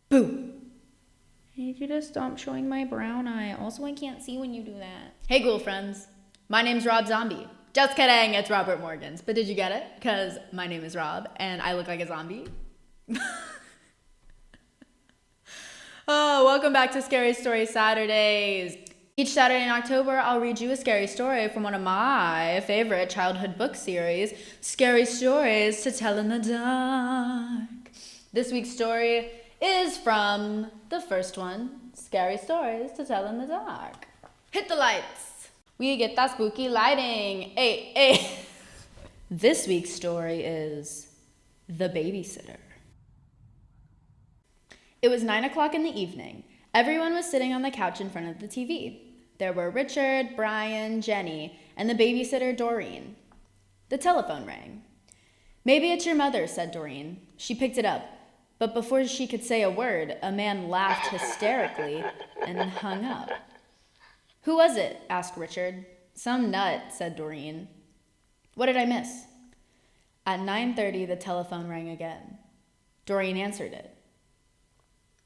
Boo! I need you to stop showing my brown eye. Also, I can't see when you do that. Hey, ghoul friends. My name's Rob Zombie. Just kidding, it's Robert Morgans. But did you get it? Because my name is Rob, and I look like a zombie. Oh, welcome back to Scary Story Saturdays. Each Saturday in October, I'll read you a scary story from one of my favorite childhood book series, Scary Stories to Tell in the Dark. This week's story is from the first one, Scary Stories to Tell in the Dark. Hit the lights. We get that spooky lighting. Hey, hey. This week's story is The Babysitter. It was 9 o'clock in the evening. Everyone was sitting on the couch in front of the TV. There were Richard, Brian, Jenny, and the babysitter, Doreen. The telephone rang. "Maybe it's your mother," said Doreen. She picked it up, but before she could say a word, a man laughed hysterically and hung up. "Who was it?" asked Richard. "Some nut," said Doreen. "What did I miss?" At 9:30, the telephone rang again. Doreen answered it.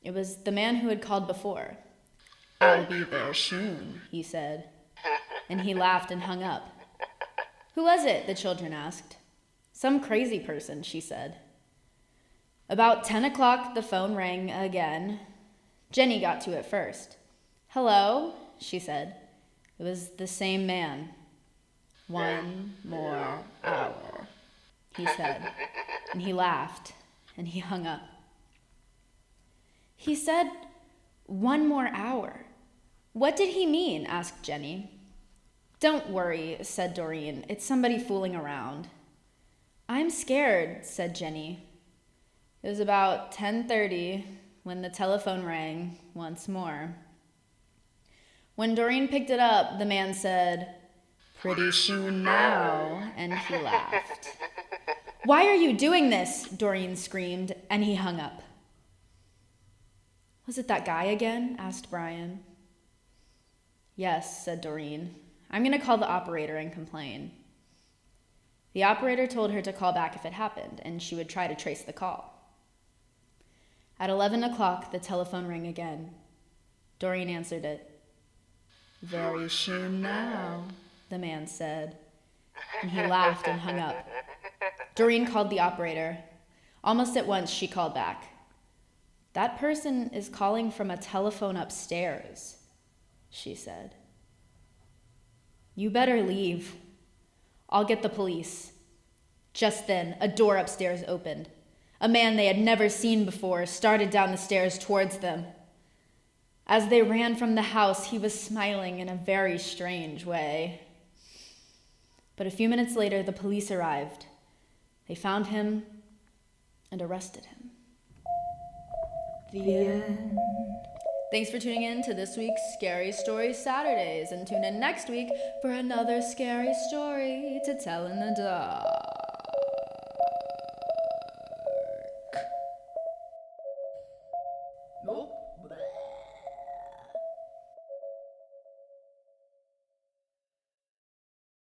It was the man who had called before. "I'll be there soon," he said, and he laughed and hung up. "Who was it?" the children asked. "Some crazy person," she said. About 10 o'clock, the phone rang again. Jenny got to it first. "Hello," she said. It was the same man. "One more hour," he said, and he laughed, and he hung up. He said, "1 more hour." "What did he mean?" asked Jenny. "Don't worry," said Doreen. "It's somebody fooling around." "I'm scared," said Jenny. It was about 10:30 when the telephone rang once more. When Doreen picked it up, the man said, "Pretty soon now," and he laughed. "Why are you doing this?" Doreen screamed, and he hung up. "Was it that guy again?" asked Brian. "Yes," said Doreen. "I'm going to call the operator and complain." The operator told her to call back if it happened, and she would try to trace the call. At 11 o'clock, the telephone rang again. Doreen answered it. "Very soon now," the man said, and he laughed and hung up. Doreen called the operator. Almost at once, she called back. "That person is calling from a telephone upstairs," she said. "You better leave. I'll get the police." Just then, a door upstairs opened. A man they had never seen before started down the stairs towards them. As they ran from the house, he was smiling in a very strange way. But a few minutes later, the police arrived. They found him and arrested him. The end. Thanks for tuning in to this week's Scary Story Saturdays, and tune in next week for another scary story to tell in the dark.